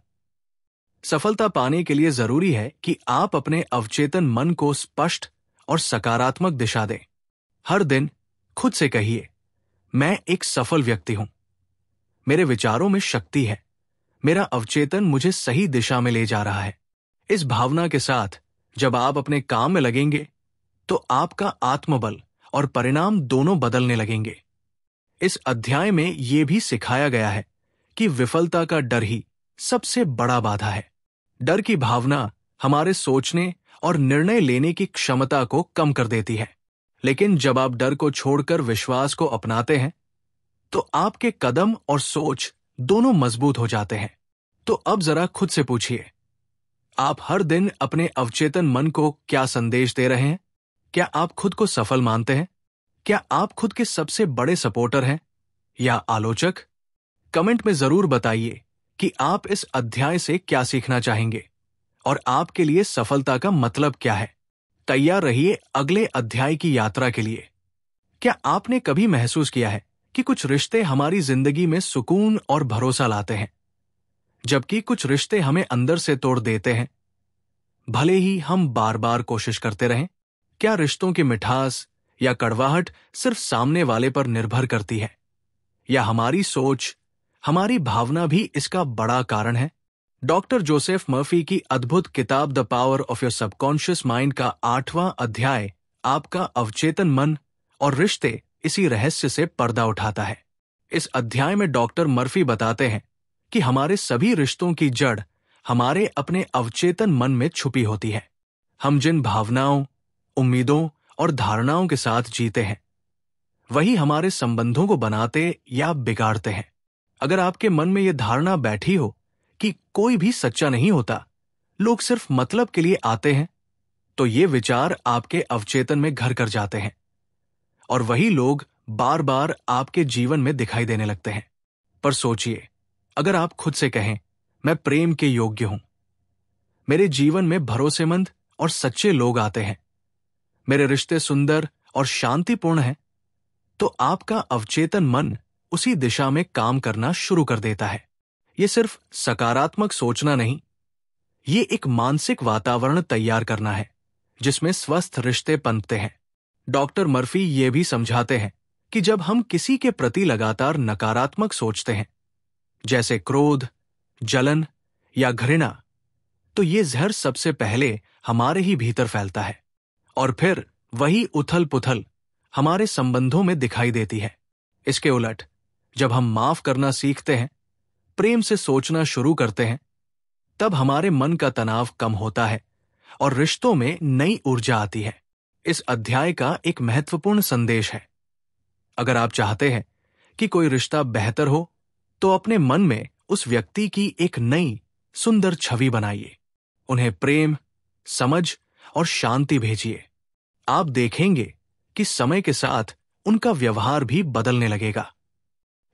सफलता पाने के लिए जरूरी है कि आप अपने अवचेतन मन को स्पष्ट और सकारात्मक दिशा दें। हर दिन खुद से कहिए, मैं एक सफल व्यक्ति हूं, मेरे विचारों में शक्ति है, मेरा अवचेतन मुझे सही दिशा में ले जा रहा है। इस भावना के साथ जब आप अपने काम में लगेंगे, तो आपका आत्मबल और परिणाम दोनों बदलने लगेंगे। इस अध्याय में यह भी सिखाया गया है कि विफलता का डर ही सबसे बड़ा बाधा है। डर की भावना हमारे सोचने और निर्णय लेने की क्षमता को कम कर देती है। लेकिन जब आप डर को छोड़कर विश्वास को अपनाते हैं, तो आपके कदम और सोच दोनों मजबूत हो जाते हैं। तो अब जरा खुद से पूछिए, आप हर दिन अपने अवचेतन मन को क्या संदेश दे रहे हैं? क्या आप खुद को सफल मानते हैं? क्या आप खुद के सबसे बड़े सपोर्टर हैं या आलोचक? कमेंट में जरूर बताइए कि आप इस अध्याय से क्या सीखना चाहेंगे और आपके लिए सफलता का मतलब क्या है। तैयार रहिए अगले अध्याय की यात्रा के लिए। क्या आपने कभी महसूस किया है कि कुछ रिश्ते हमारी जिंदगी में सुकून और भरोसा लाते हैं, जबकि कुछ रिश्ते हमें अंदर से तोड़ देते हैं, भले ही हम बार बार कोशिश करते रहें? क्या रिश्तों की मिठास या कड़वाहट सिर्फ सामने वाले पर निर्भर करती है, या हमारी सोच, हमारी भावना भी इसका बड़ा कारण है? डॉक्टर जोसेफ मर्फी की अद्भुत किताब the power of your subconscious mind का 8वां अध्याय आपका अवचेतन मन और रिश्ते इसी रहस्य से पर्दा उठाता है। इस अध्याय में डॉक्टर मर्फी बताते हैं कि हमारे सभी रिश्तों की जड़ हमारे अपने अवचेतन मन में छुपी होती है। हम जिन भावनाओं, उम्मीदों और धारणाओं के साथ जीते हैं, वही हमारे संबंधों को बनाते या बिगाड़ते हैं। अगर आपके मन में यह धारणा बैठी हो कि कोई भी सच्चा नहीं होता, लोग सिर्फ मतलब के लिए आते हैं, तो ये विचार आपके अवचेतन में घर कर जाते हैं और वही लोग बार बार आपके जीवन में दिखाई देने लगते हैं। पर सोचिए, अगर आप खुद से कहें, मैं प्रेम के योग्य हूं, मेरे जीवन में भरोसेमंद और सच्चे लोग आते हैं, मेरे रिश्ते सुंदर और शांतिपूर्ण हैं, तो आपका अवचेतन मन उसी दिशा में काम करना शुरू कर देता है। ये सिर्फ सकारात्मक सोचना नहीं, ये एक मानसिक वातावरण तैयार करना है जिसमें स्वस्थ रिश्ते पनपते हैं। डॉक्टर मर्फी ये भी समझाते हैं कि जब हम किसी के प्रति लगातार नकारात्मक सोचते हैं, जैसे क्रोध, जलन या घृणा, तो ये जहर सबसे पहले हमारे ही भीतर फैलता है और फिर वही उथल पुथल हमारे संबंधों में दिखाई देती है। इसके उलट, जब हम माफ करना सीखते हैं, प्रेम से सोचना शुरू करते हैं, तब हमारे मन का तनाव कम होता है और रिश्तों में नई ऊर्जा आती है। इस अध्याय का एक महत्वपूर्ण संदेश है। अगर आप चाहते हैं कि कोई रिश्ता बेहतर हो, तो अपने मन में उस व्यक्ति की एक नई, सुंदर छवि बनाइए। उन्हें प्रेम, समझ और शांति भेजिए। आप देखेंगे कि समय के साथ उनका व्यवहार भी बदलने लगेगा,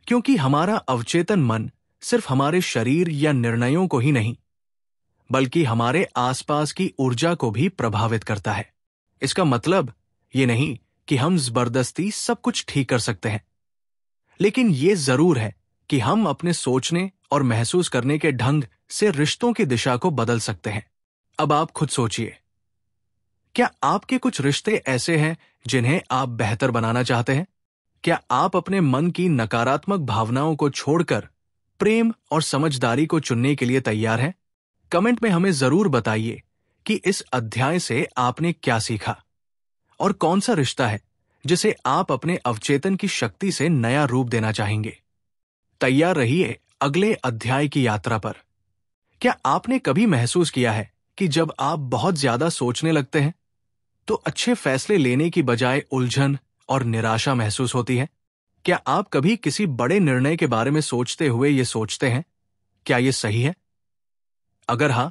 क्योंकि हमारा अवचेतन मन सिर्फ हमारे शरीर या निर्णयों को ही नहीं, बल्कि हमारे आसपास की ऊर्जा को भी प्रभावित करता है। इसका मतलब ये नहीं कि हम जबरदस्ती सब कुछ ठीक कर सकते हैं, लेकिन ये जरूर है कि हम अपने सोचने और महसूस करने के ढंग से रिश्तों की दिशा को बदल सकते हैं। अब आप खुद सोचिए, क्या आपके कुछ रिश्ते ऐसे हैं जिन्हें आप बेहतर बनाना चाहते हैं? क्या आप अपने मन की नकारात्मक भावनाओं को छोड़कर प्रेम और समझदारी को चुनने के लिए तैयार हैं? कमेंट में हमें जरूर बताइए कि इस अध्याय से आपने क्या सीखा और कौन सा रिश्ता है जिसे आप अपने अवचेतन की शक्ति से नया रूप देना चाहेंगे। तैयार रहिए अगले अध्याय की यात्रा पर। क्या आपने कभी महसूस किया है कि जब आप बहुत ज्यादा सोचने लगते हैं, तो अच्छे फैसले लेने की बजाय उलझन और निराशा महसूस होती है? क्या आप कभी किसी बड़े निर्णय के बारे में सोचते हुए ये सोचते हैं, क्या ये सही है? अगर हाँ,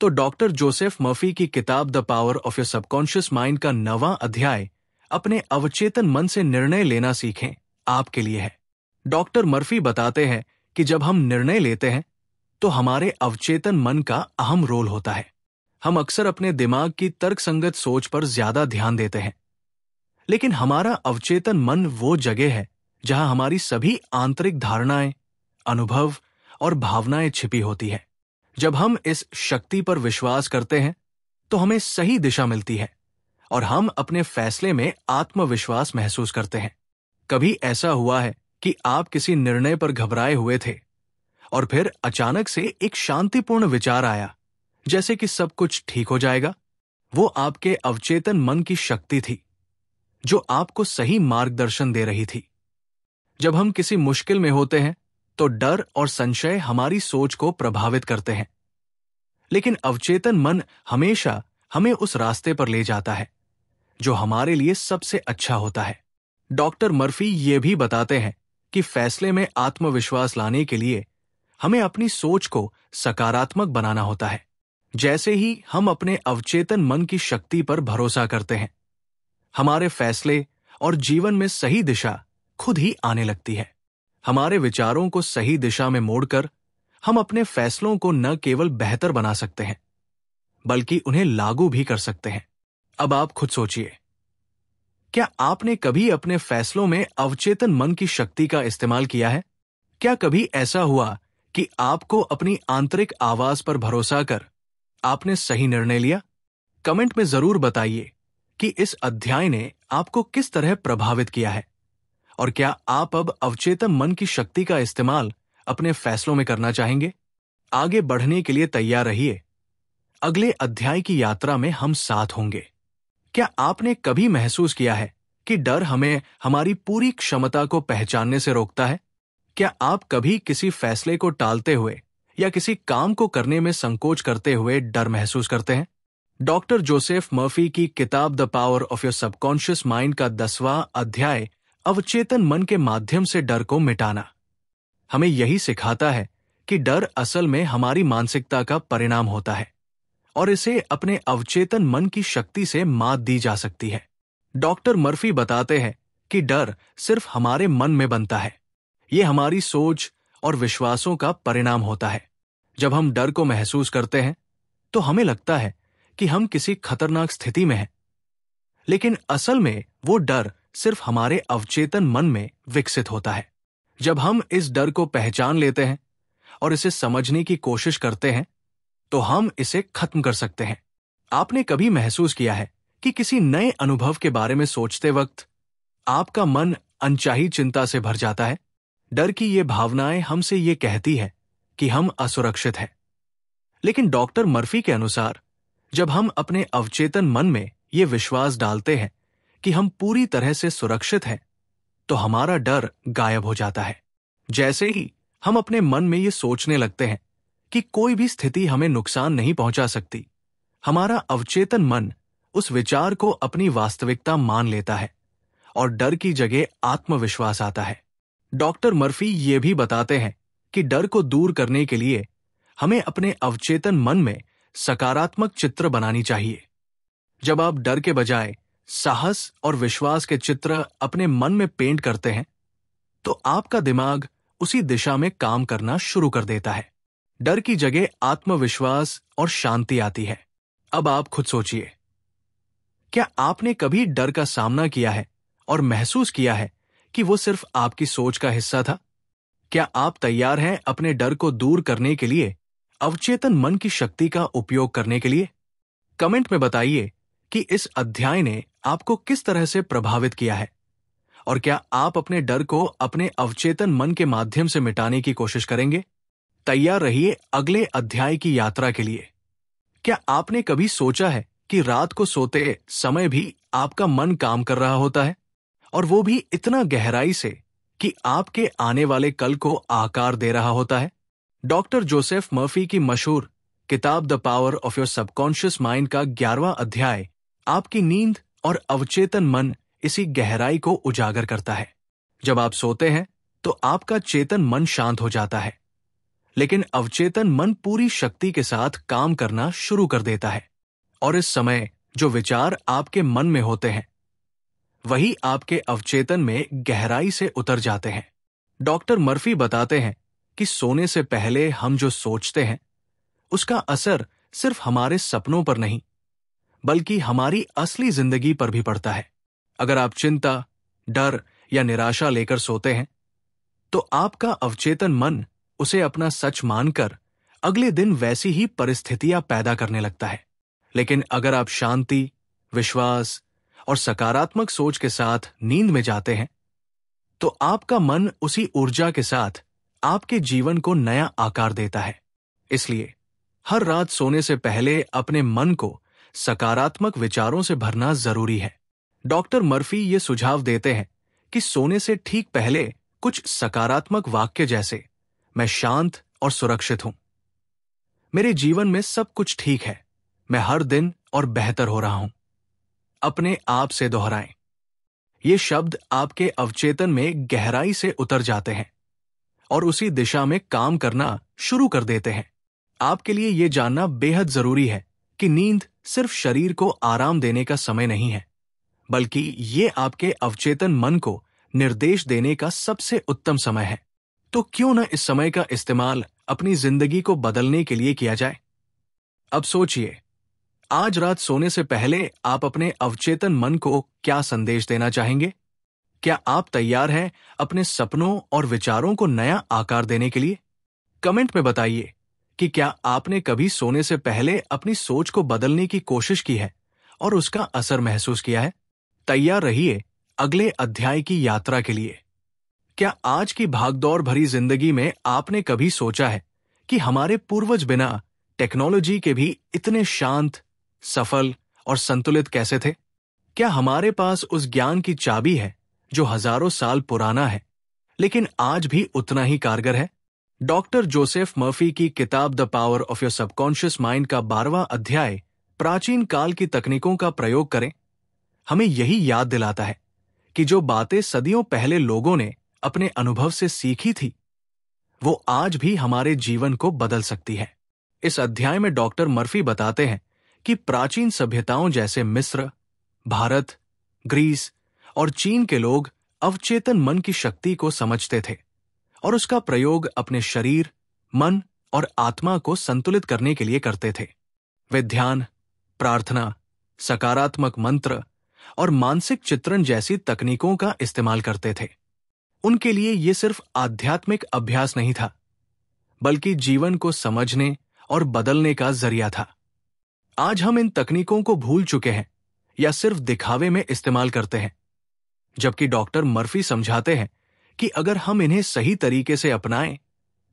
तो डॉक्टर जोसेफ मर्फी की किताब the power of your subconscious mind का 9वां अध्याय, अपने अवचेतन मन से निर्णय लेना सीखें, आपके लिए है। डॉक्टर मर्फी बताते हैं कि जब हम निर्णय लेते हैं, तो हमारे अवचेतन मन का अहम रोल होता है। हम अक्सर अपने दिमाग की तर्कसंगत सोच पर ज्यादा ध्यान देते हैं, लेकिन हमारा अवचेतन मन वो जगह है जहां हमारी सभी आंतरिक धारणाएं, अनुभव और भावनाएं छिपी होती है। जब हम इस शक्ति पर विश्वास करते हैं, तो हमें सही दिशा मिलती है और हम अपने फैसले में आत्मविश्वास महसूस करते हैं। कभी ऐसा हुआ है कि आप किसी निर्णय पर घबराए हुए थे और फिर अचानक से एक शांतिपूर्ण विचार आया, जैसे कि सब कुछ ठीक हो जाएगा? वो आपके अवचेतन मन की शक्ति थी, जो आपको सही मार्गदर्शन दे रही थी। जब हम किसी मुश्किल में होते हैं, तो डर और संशय हमारी सोच को प्रभावित करते हैं, लेकिन अवचेतन मन हमेशा हमें उस रास्ते पर ले जाता है जो हमारे लिए सबसे अच्छा होता है। डॉक्टर मर्फी ये भी बताते हैं कि फैसले में आत्मविश्वास लाने के लिए हमें अपनी सोच को सकारात्मक बनाना होता है। जैसे ही हम अपने अवचेतन मन की शक्ति पर भरोसा करते हैं, हमारे फैसले और जीवन में सही दिशा खुद ही आने लगती है। हमारे विचारों को सही दिशा में मोड़कर हम अपने फैसलों को न केवल बेहतर बना सकते हैं, बल्कि उन्हें लागू भी कर सकते हैं। अब आप खुद सोचिए, क्या आपने कभी अपने फैसलों में अवचेतन मन की शक्ति का इस्तेमाल किया है? क्या कभी ऐसा हुआ कि आपको अपनी आंतरिक आवाज पर भरोसा कर आपने सही निर्णय लिया? कमेंट में जरूर बताइए कि इस अध्याय ने आपको किस तरह प्रभावित किया है और क्या आप अब अवचेतन मन की शक्ति का इस्तेमाल अपने फैसलों में करना चाहेंगे? आगे बढ़ने के लिए तैयार रहिए। अगले अध्याय की यात्रा में हम साथ होंगे। क्या आपने कभी महसूस किया है कि डर हमें हमारी पूरी क्षमता को पहचानने से रोकता है? क्या आप कभी किसी फैसले को टालते हुए या किसी काम को करने में संकोच करते हुए डर महसूस करते हैं? डॉक्टर जोसेफ मर्फी की किताब the power of your subconscious mind का 10वां अध्याय अवचेतन मन के माध्यम से डर को मिटाना हमें यही सिखाता है कि डर असल में हमारी मानसिकता का परिणाम होता है और इसे अपने अवचेतन मन की शक्ति से मात दी जा सकती है। डॉक्टर मर्फी बताते हैं कि डर सिर्फ हमारे मन में बनता है। ये हमारी सोच और विश्वासों का परिणाम होता है। जब हम डर को महसूस करते हैं तो हमें लगता है कि हम किसी खतरनाक स्थिति में हैं, लेकिन असल में वो डर सिर्फ हमारे अवचेतन मन में विकसित होता है। जब हम इस डर को पहचान लेते हैं और इसे समझने की कोशिश करते हैं तो हम इसे खत्म कर सकते हैं। आपने कभी महसूस किया है कि किसी नए अनुभव के बारे में सोचते वक्त आपका मन अनचाही चिंता से भर जाता है? डर की ये भावनाएं हमसे ये कहती है कि हम असुरक्षित हैं। लेकिन डॉक्टर मर्फी के अनुसार जब हम अपने अवचेतन मन में ये विश्वास डालते हैं कि हम पूरी तरह से सुरक्षित हैं, तो हमारा डर गायब हो जाता है। जैसे ही हम अपने मन में ये सोचने लगते हैं कि कोई भी स्थिति हमें नुकसान नहीं पहुंचा सकती, हमारा अवचेतन मन उस विचार को अपनी वास्तविकता मान लेता है और डर की जगह आत्मविश्वास आता है। डॉक्टर मर्फी ये भी बताते हैं कि डर को दूर करने के लिए हमें अपने अवचेतन मन में सकारात्मक चित्र बनानी चाहिए। जब आप डर के बजाय साहस और विश्वास के चित्र अपने मन में पेंट करते हैं, तो आपका दिमाग उसी दिशा में काम करना शुरू कर देता है। डर की जगह आत्मविश्वास और शांति आती है। अब आप खुद सोचिए, क्या आपने कभी डर का सामना किया है और महसूस किया है कि वो सिर्फ आपकी सोच का हिस्सा था? क्या आप तैयार हैं अपने डर को दूर करने के लिए अवचेतन मन की शक्ति का उपयोग करने के लिए? कमेंट में बताइए कि इस अध्याय ने आपको किस तरह से प्रभावित किया है और क्या आप अपने डर को अपने अवचेतन मन के माध्यम से मिटाने की कोशिश करेंगे? तैयार रहिए अगले अध्याय की यात्रा के लिए। क्या आपने कभी सोचा है कि रात को सोते समय भी आपका मन काम कर रहा होता है, और वो भी इतना गहराई से कि आपके आने वाले कल को आकार दे रहा होता है? डॉक्टर जोसेफ मर्फी की मशहूर किताब the power of your subconscious mind का 11वां अध्याय आपकी नींद और अवचेतन मन इसी गहराई को उजागर करता है। जब आप सोते हैं तो आपका चेतन मन शांत हो जाता है, लेकिन अवचेतन मन पूरी शक्ति के साथ काम करना शुरू कर देता है, और इस समय जो विचार आपके मन में होते हैं वही आपके अवचेतन में गहराई से उतर जाते हैं। डॉक्टर मर्फी बताते हैं कि सोने से पहले हम जो सोचते हैं उसका असर सिर्फ हमारे सपनों पर नहीं, बल्कि हमारी असली जिंदगी पर भी पड़ता है। अगर आप चिंता, डर या निराशा लेकर सोते हैं तो आपका अवचेतन मन उसे अपना सच मानकर अगले दिन वैसी ही परिस्थितियां पैदा करने लगता है। लेकिन अगर आप शांति, विश्वास और सकारात्मक सोच के साथ नींद में जाते हैं तो आपका मन उसी ऊर्जा के साथ आपके जीवन को नया आकार देता है। इसलिए हर रात सोने से पहले अपने मन को सकारात्मक विचारों से भरना जरूरी है। डॉक्टर मर्फी ये सुझाव देते हैं कि सोने से ठीक पहले कुछ सकारात्मक वाक्य जैसे मैं शांत और सुरक्षित हूं, मेरे जीवन में सब कुछ ठीक है, मैं हर दिन और बेहतर हो रहा हूं, अपने आप से दोहराएं। ये शब्द आपके अवचेतन में गहराई से उतर जाते हैं और उसी दिशा में काम करना शुरू कर देते हैं। आपके लिए ये जानना बेहद जरूरी है कि नींद सिर्फ शरीर को आराम देने का समय नहीं है, बल्कि ये आपके अवचेतन मन को निर्देश देने का सबसे उत्तम समय है। तो क्यों न इस समय का इस्तेमाल अपनी जिंदगी को बदलने के लिए किया जाए? अब सोचिए, आज रात सोने से पहले आप अपने अवचेतन मन को क्या संदेश देना चाहेंगे? क्या आप तैयार हैं अपने सपनों और विचारों को नया आकार देने के लिए? कमेंट में बताइए कि क्या आपने कभी सोने से पहले अपनी सोच को बदलने की कोशिश की है और उसका असर महसूस किया है? तैयार रहिए अगले अध्याय की यात्रा के लिए। क्या आज की भागदौड़ भरी जिंदगी में आपने कभी सोचा है कि हमारे पूर्वज बिना टेक्नोलॉजी के भी इतने शांत, सफल और संतुलित कैसे थे? क्या हमारे पास उस ज्ञान की चाबी है जो हजारों साल पुराना है, लेकिन आज भी उतना ही कारगर है। डॉक्टर जोसेफ मर्फी की किताब the power of your subconscious mind का 12वां अध्याय प्राचीन काल की तकनीकों का प्रयोग करें हमें यही याद दिलाता है कि जो बातें सदियों पहले लोगों ने अपने अनुभव से सीखी थी वो आज भी हमारे जीवन को बदल सकती है। इस अध्याय में डॉक्टर मर्फी बताते हैं कि प्राचीन सभ्यताओं जैसे मिस्र, भारत, ग्रीस और चीन के लोग अवचेतन मन की शक्ति को समझते थे और उसका प्रयोग अपने शरीर, मन और आत्मा को संतुलित करने के लिए करते थे। वे ध्यान, प्रार्थना, सकारात्मक मंत्र और मानसिक चित्रण जैसी तकनीकों का इस्तेमाल करते थे। उनके लिए ये सिर्फ आध्यात्मिक अभ्यास नहीं था, बल्कि जीवन को समझने और बदलने का जरिया था। आज हम इन तकनीकों को भूल चुके हैं या सिर्फ दिखावे में इस्तेमाल करते हैं, जबकि डॉक्टर मर्फी समझाते हैं कि अगर हम इन्हें सही तरीके से अपनाएं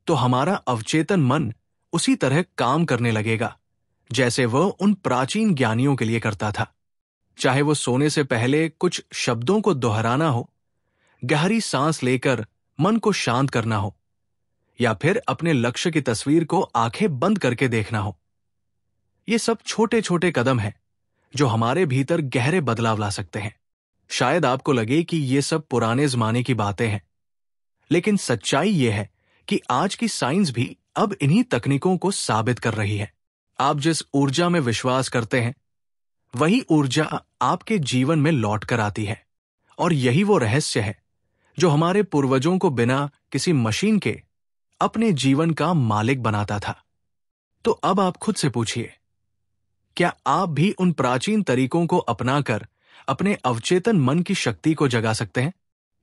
तो हमारा अवचेतन मन उसी तरह काम करने लगेगा जैसे वह उन प्राचीन ज्ञानियों के लिए करता था। चाहे वो सोने से पहले कुछ शब्दों को दोहराना हो, गहरी सांस लेकर मन को शांत करना हो, या फिर अपने लक्ष्य की तस्वीर को आंखें बंद करके देखना हो। ये सब छोटे छोटे कदम हैं जो हमारे भीतर गहरे बदलाव ला सकते हैं। शायद आपको लगे कि ये सब पुराने जमाने की बातें हैं, लेकिन सच्चाई ये है कि आज की साइंस भी अब इन्हीं तकनीकों को साबित कर रही है। आप जिस ऊर्जा में विश्वास करते हैं वही ऊर्जा आपके जीवन में लौट कर आती है, और यही वो रहस्य है जो हमारे पूर्वजों को बिना किसी मशीन के अपने जीवन का मालिक बनाता था। तो अब आप खुद से पूछिए, क्या आप भी उन प्राचीन तरीकों को अपनाकर अपने अवचेतन मन की शक्ति को जगा सकते हैं?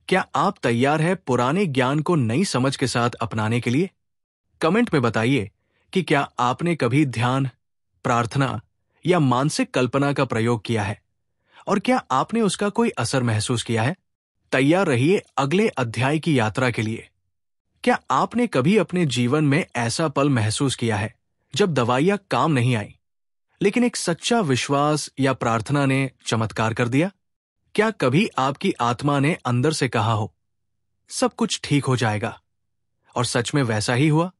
क्या आप तैयार हैं पुराने ज्ञान को नई समझ के साथ अपनाने के लिए? कमेंट में बताइए कि क्या आपने कभी ध्यान, प्रार्थना या मानसिक कल्पना का प्रयोग किया है, और क्या आपने उसका कोई असर महसूस किया है? तैयार रहिए अगले अध्याय की यात्रा के लिए। क्या आपने कभी अपने जीवन में ऐसा पल महसूस किया है जब दवाइयां काम नहीं आई, लेकिन एक सच्चा विश्वास या प्रार्थना ने चमत्कार कर दिया? क्या कभी आपकी आत्मा ने अंदर से कहा हो, सब कुछ ठीक हो जाएगा, और सच में वैसा ही हुआ?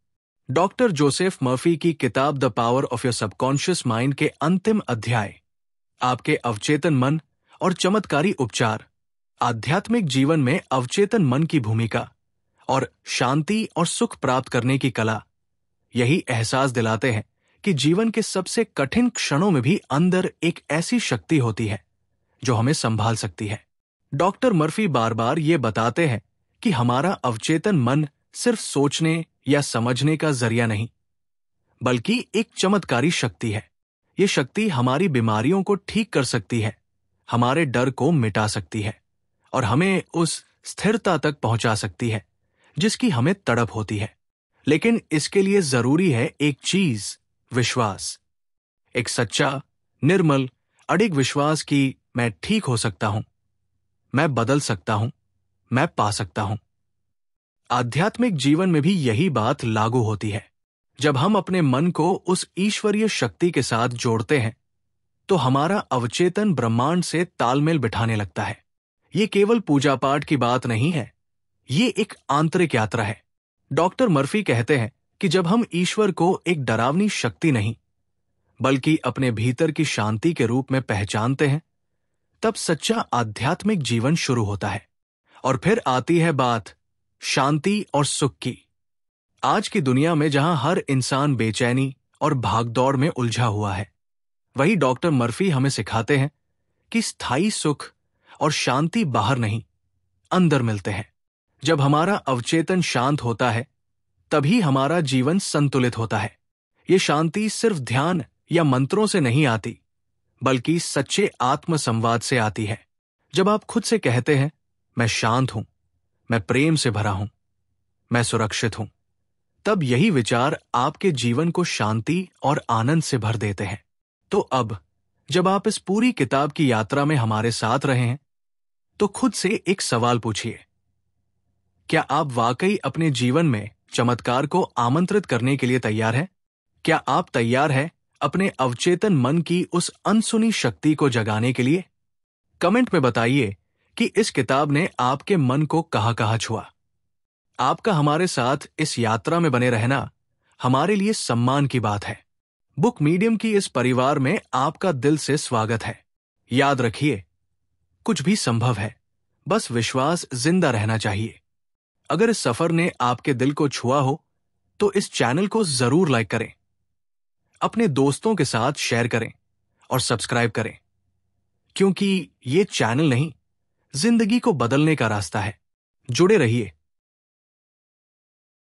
डॉक्टर जोसेफ मर्फी की किताब the power of your subconscious mind के अंतिम अध्याय आपके अवचेतन मन और चमत्कारी उपचार, आध्यात्मिक जीवन में अवचेतन मन की भूमिका और शांति और सुख प्राप्त करने की कला, यही एहसास दिलाते हैं कि जीवन के सबसे कठिन क्षणों में भी अंदर एक ऐसी शक्ति होती है जो हमें संभाल सकती है। डॉक्टर मर्फी बार बार ये बताते हैं कि हमारा अवचेतन मन सिर्फ सोचने या समझने का जरिया नहीं, बल्कि एक चमत्कारी शक्ति है। ये शक्ति हमारी बीमारियों को ठीक कर सकती है, हमारे डर को मिटा सकती है और हमें उस स्थिरता तक पहुंचा सकती है जिसकी हमें तड़प होती है। लेकिन इसके लिए जरूरी है एक चीज, विश्वास। एक सच्चा, निर्मल, अडिग विश्वास कि मैं ठीक हो सकता हूं, मैं बदल सकता हूं, मैं पा सकता हूं। आध्यात्मिक जीवन में भी यही बात लागू होती है। जब हम अपने मन को उस ईश्वरीय शक्ति के साथ जोड़ते हैं तो हमारा अवचेतन ब्रह्मांड से तालमेल बिठाने लगता है। ये केवल पूजा पाठ की बात नहीं है, ये एक आंतरिक यात्रा है। डॉक्टर मर्फी कहते हैं कि जब हम ईश्वर को एक डरावनी शक्ति नहीं, बल्कि अपने भीतर की शांति के रूप में पहचानते हैं, तब सच्चा आध्यात्मिक जीवन शुरू होता है। और फिर आती है बात शांति और सुख की। आज की दुनिया में जहां हर इंसान बेचैनी और भागदौड़ में उलझा हुआ है, वही डॉक्टर मर्फी हमें सिखाते हैं कि स्थायी सुख और शांति बाहर नहीं, अंदर मिलते हैं। जब हमारा अवचेतन शांत होता है तभी हमारा जीवन संतुलित होता है। ये शांति सिर्फ ध्यान या मंत्रों से नहीं आती, बल्कि सच्चे आत्म संवाद से आती है। जब आप खुद से कहते हैं, मैं शांत हूं, मैं प्रेम से भरा हूं, मैं सुरक्षित हूं, तब यही विचार आपके जीवन को शांति और आनंद से भर देते हैं। तो अब जब आप इस पूरी किताब की यात्रा में हमारे साथ रहे हैं, तो खुद से एक सवाल पूछिए, क्या आप वाकई अपने जीवन में चमत्कार को आमंत्रित करने के लिए तैयार हैं? क्या आप तैयार हैं अपने अवचेतन मन की उस अनसुनी शक्ति को जगाने के लिए? कमेंट में बताइए कि इस किताब ने आपके मन को कहां-कहां छुआ। आपका हमारे साथ इस यात्रा में बने रहना हमारे लिए सम्मान की बात है। बुक मीडियम की इस परिवार में आपका दिल से स्वागत है। याद रखिए, कुछ भी संभव है, बस विश्वास जिंदा रहना चाहिए। अगर इस सफर ने आपके दिल को छुआ हो तो इस चैनल को जरूर लाइक करें, अपने दोस्तों के साथ शेयर करें और सब्सक्राइब करें, क्योंकि ये चैनल नहीं, जिंदगी को बदलने का रास्ता है। जुड़े रहिए।